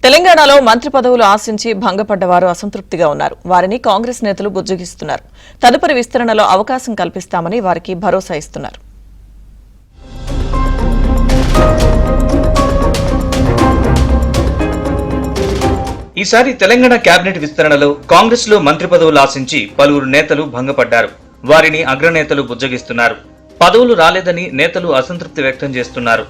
తెలంగాణలో మంత్రి పదవులు ఆశించి భంగపడ్డ వారు అసంతృప్తిగా ఉన్నారు. వారిని కాంగ్రెస్ నేతలు బుజ్జగిస్తున్నారు. తదుపరి విస్తరణలో అవకాశం కల్పిస్తామని వారికి భరోసా ఇస్తున్నారు. ఈసారి తెలంగాణ కేబినెట్ విస్తరణలో కాంగ్రెస్ లో మంత్రి పదవులు ఆశించి పలువురు నేతలు భంగపడ్డారు. వారిని అగ్రనేతలు బుజ్జగిస్తున్నారు. పదవులు రాలేదని నేతలు అసంతృప్తి వ్యక్తం చేస్తున్నారు.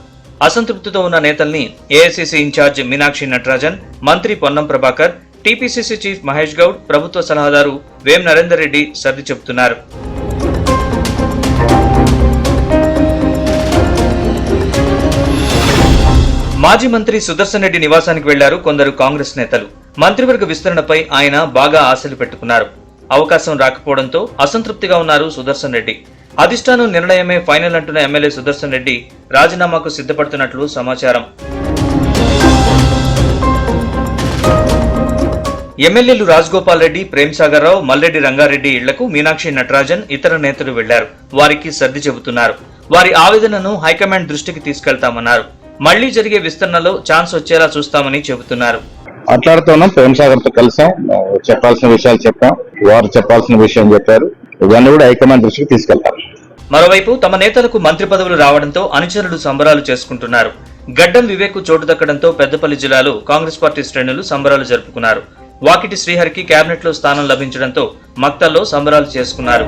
అసంతృప్తితో ఉన్న నేతల్ని ఏఐసీసీ ఇన్ఛార్జ్ మీనాక్షి నటరాజన్, మంత్రి పొన్నం ప్రభాకర్, టీపీసీసీ చీఫ్ మహేష్ గౌడ్, ప్రభుత్వ సలహాదారు వేం నరేందర్ రెడ్డి సర్ది చెబుతున్నారు. మాజీ మంత్రి సుదర్శన్ రెడ్డి నివాసానికి వెళ్లారు కొందరు కాంగ్రెస్ నేతలు. మంత్రివర్గ విస్తరణపై ఆయన బాగా ఆశలు పెట్టుకున్నారు. అవకాశం రాకపోవడంతో అసంతృప్తిగా ఉన్నారు సుదర్శన్ రెడ్డి. అధిష్టానం నిర్ణయమే ఫైనల్ అంటున్న ఎమ్మెల్యే సుదర్శన్ రెడ్డి రాజీనామాకు సిద్ధపడుతున్నట్లు సమాచారం. ఎమ్మెల్యేలు రాజగోపాల్ రెడ్డి, ప్రేమ్సాగర్ రావు, మల్రెడ్డి రంగారెడ్డి ఇళ్లకు మీనాక్షి నటరాజన్, ఇతర నేతలు వెళ్లారు. వారికి సర్ది చెబుతున్నారు. వారి ఆవేదనను హైకమాండ్ దృష్టికి తీసుకెళ్తామన్నారు. మళ్లీ జరిగే విస్తరణలో ఛాన్స్ వచ్చేలా చూస్తామని చెబుతున్నారు. మాట్లాడుతున్నాం, ప్రేమ్సాగర్ తో కలిసాం, చెప్పాల్సిన విషయాలు చెప్పాం, వారు చెప్పాల్సిన విషయం చెప్పారు. ఇవన్నీ కూడా హైకమాండ్ దృష్టికి తీసుకెళ్తారు. మరోవైపు తమ నేతలకు మంత్రి పదవులు రావడంతో అనుచరులు సంబరాలు చేసుకుంటున్నారు. గడ్డం వివేక్ చోటు దక్కడంతో పెద్దపల్లి జిల్లాలో కాంగ్రెస్ పార్టీ శ్రేణులు సంబరాలు జరుపుకున్నారు. వాకిటి శ్రీహరికి కేబినెట్ లో స్థానం లభించడంతో మక్తల్లో సంబరాలు చేసుకున్నారు.